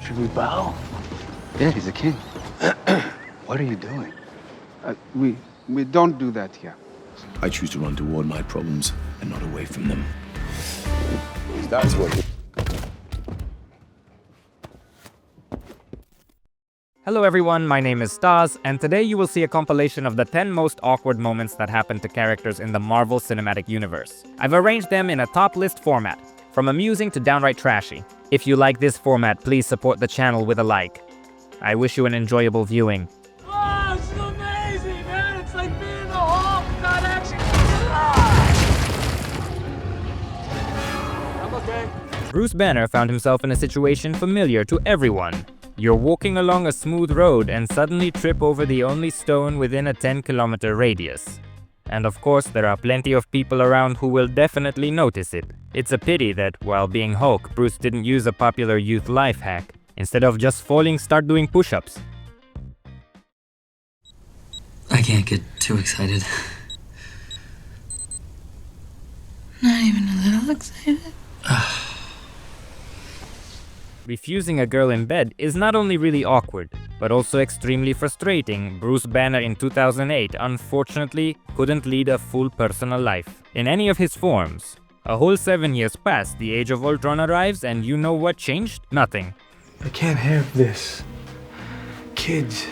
Should we bow? Yeah, he's a king. What are you doing? We don't do that here. I choose to run toward my problems and not away from them. That's what. Hello everyone, my name is Staf, and today you will see a compilation of the 10 most awkward moments that happened to characters in the Marvel Cinematic Universe. I've arranged them in a top list format, from amusing to downright trashy. If you like this format, please support the channel with a like. I wish you an enjoyable viewing. Oh, this is amazing, man! It's like being in the Hulk, not action. I'm okay. Bruce Banner found himself in a situation familiar to everyone. You're walking along a smooth road and suddenly trip over the only stone within a 10-kilometer radius. And of course, there are plenty of people around who will definitely notice it. It's a pity that, while being Hulk, Bruce didn't use a popular youth life hack. Instead of just falling, start doing push-ups. I can't get too excited. Not even a little excited? Refusing a girl in bed is not only really awkward, but also extremely frustrating. Bruce Banner in 2008 unfortunately couldn't lead a full personal life in any of his forms. A whole 7 years passed, the Age of Ultron arrives, and you know what changed? Nothing. I can't have this. Kids.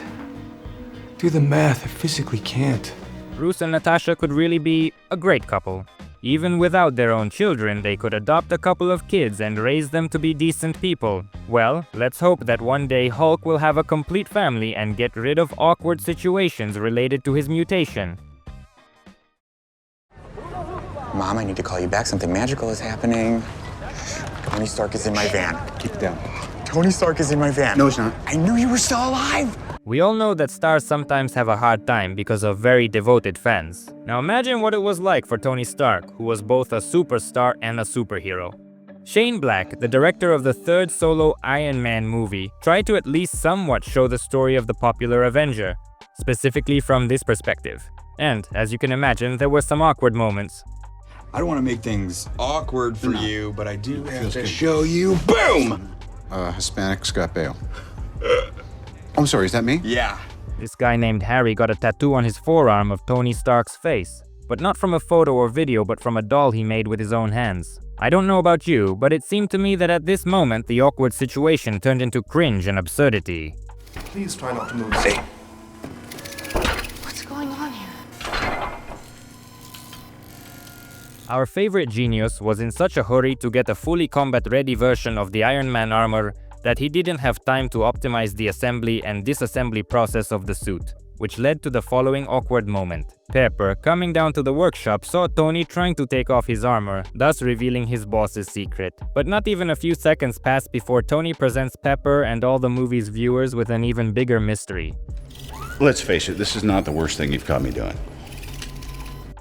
Do the math, I physically can't. Bruce and Natasha could really be a great couple. Even without their own children, they could adopt a couple of kids and raise them to be decent people. Well, let's hope that one day Hulk will have a complete family and get rid of awkward situations related to his mutation. Mom, I need to call you back. Something magical is happening. Tony Stark is in my van. Keep it down. Tony Stark is in my van. No, it's not. I knew you were still alive. We all know that stars sometimes have a hard time because of very devoted fans. Now imagine what it was like for Tony Stark, who was both a superstar and a superhero. Shane Black, the director of the third solo Iron Man movie, tried to at least somewhat show the story of the popular Avenger, specifically from this perspective. And, as you can imagine, there were some awkward moments. I don't want to make things awkward for you, but I do have to show you. Boom! Hispanic Scott Bale. I'm sorry, is that me? Yeah. This guy named Harry got a tattoo on his forearm of Tony Stark's face. But not from a photo or video, but from a doll he made with his own hands. I don't know about you, but it seemed to me that at this moment the awkward situation turned into cringe and absurdity. Please try not to move. Hey. What's going on here? Our favorite genius was in such a hurry to get a fully combat-ready version of the Iron Man armor that he didn't have time to optimize the assembly and disassembly process of the suit, which led to the following awkward moment. Pepper, coming down to the workshop, saw Tony trying to take off his armor, thus revealing his boss's secret. But not even a few seconds pass before Tony presents Pepper and all the movie's viewers with an even bigger mystery. Let's face it, this is not the worst thing you've caught me doing.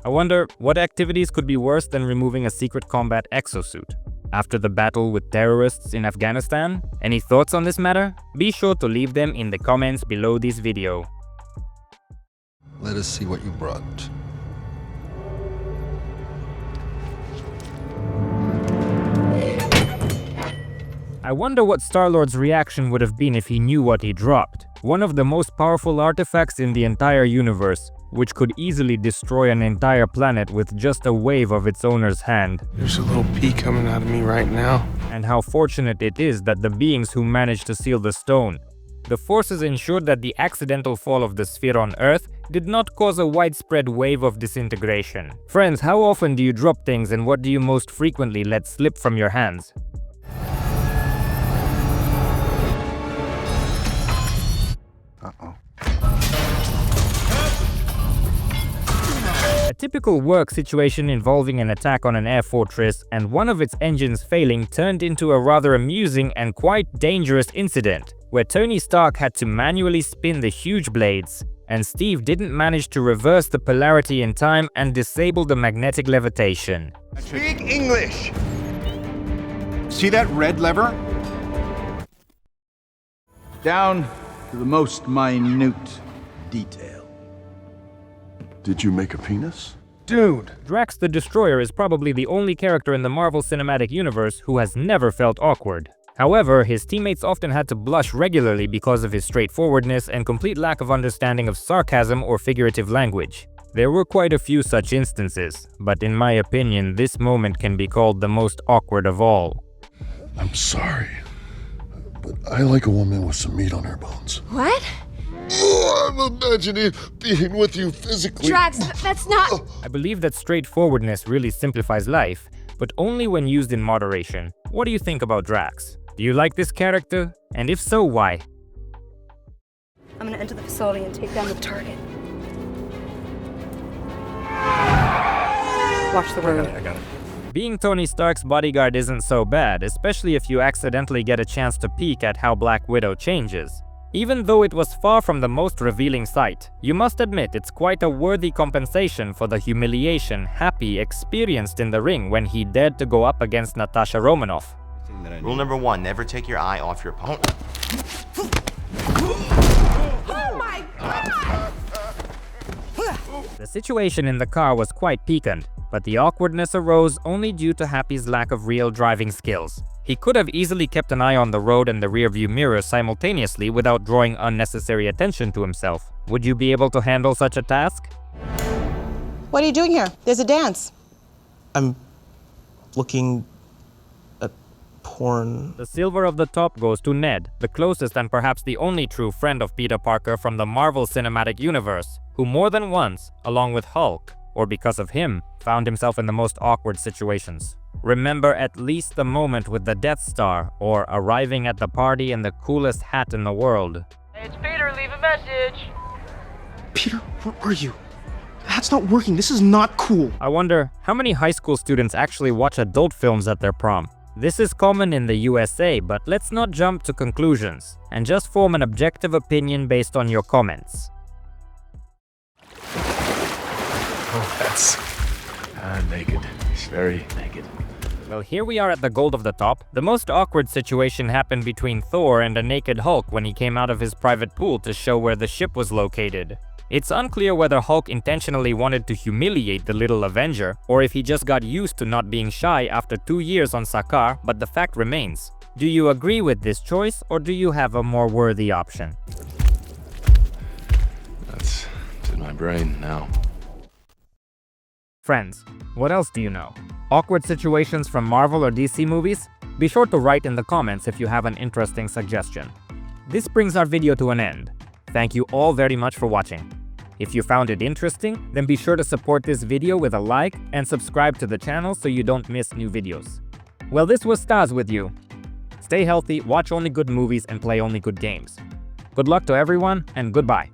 I wonder, what activities could be worse than removing a secret combat exosuit? After the battle with terrorists in Afghanistan? Any thoughts on this matter? Be sure to leave them in the comments below this video. Let us see what you brought. I wonder what Star-Lord's reaction would have been if he knew what he dropped. One of the most powerful artifacts in the entire universe, which could easily destroy an entire planet with just a wave of its owner's hand. There's a little pee coming out of me right now. And how fortunate it is that the beings who managed to seal the stone. The forces ensured that the accidental fall of the sphere on Earth did not cause a widespread wave of disintegration. Friends, how often do you drop things and what do you most frequently let slip from your hands? Uh-oh. A typical work situation involving an attack on an air fortress and one of its engines failing turned into a rather amusing and quite dangerous incident, where Tony Stark had to manually spin the huge blades, and Steve didn't manage to reverse the polarity in time and disable the magnetic levitation. Speak English! See that red lever? Down to the most minute detail. Did you make a penis? Dude! Drax the Destroyer is probably the only character in the Marvel Cinematic Universe who has never felt awkward. However, his teammates often had to blush regularly because of his straightforwardness and complete lack of understanding of sarcasm or figurative language. There were quite a few such instances, but in my opinion, this moment can be called the most awkward of all. I'm sorry, but I like a woman with some meat on her bones. What? Oh, I'm imagining being with you physically. Drax, that's not... I believe that straightforwardness really simplifies life, but only when used in moderation. What do you think about Drax? Do you like this character? And if so, why? I'm gonna enter the facility and take down the target. Watch the road. I got it. Being Tony Stark's bodyguard isn't so bad, especially if you accidentally get a chance to peek at how Black Widow changes. Even though it was far from the most revealing sight, you must admit it's quite a worthy compensation for the humiliation Happy experienced in the ring when he dared to go up against Natasha Romanoff. Rule number 1, never take your eye off your opponent. Oh my God! The situation in the car was quite piquant, but the awkwardness arose only due to Happy's lack of real driving skills. He could have easily kept an eye on the road and the rearview mirror simultaneously without drawing unnecessary attention to himself. Would you be able to handle such a task? What are you doing here? There's a dance. I'm looking at porn. The silver of the top goes to Ned, the closest and perhaps the only true friend of Peter Parker from the Marvel Cinematic Universe, who more than once, along with Hulk, or because of him, found himself in the most awkward situations. Remember at least the moment with the Death Star, or arriving at the party in the coolest hat in the world. Hey, it's Peter, leave a message. Peter, where are you? That's not working. This is not cool. I wonder, how many high school students actually watch adult films at their prom? This is common in the USA, but let's not jump to conclusions, and just form an objective opinion based on your comments. Oh, that's naked. He's very naked. Well, here we are at the gold of the top. The most awkward situation happened between Thor and a naked Hulk when he came out of his private pool to show where the ship was located. It's unclear whether Hulk intentionally wanted to humiliate the little Avenger, or if he just got used to not being shy after 2 years on Sakaar, but the fact remains. Do you agree with this choice, or do you have a more worthy option? That's in my brain now. Friends, what else do you know? Awkward situations from Marvel or DC movies? Be sure to write in the comments if you have an interesting suggestion. This brings our video to an end. Thank you all very much for watching. If you found it interesting, then be sure to support this video with a like and subscribe to the channel so you don't miss new videos. Well, this was Staz with you. Stay healthy, watch only good movies, and play only good games. Good luck to everyone, and goodbye.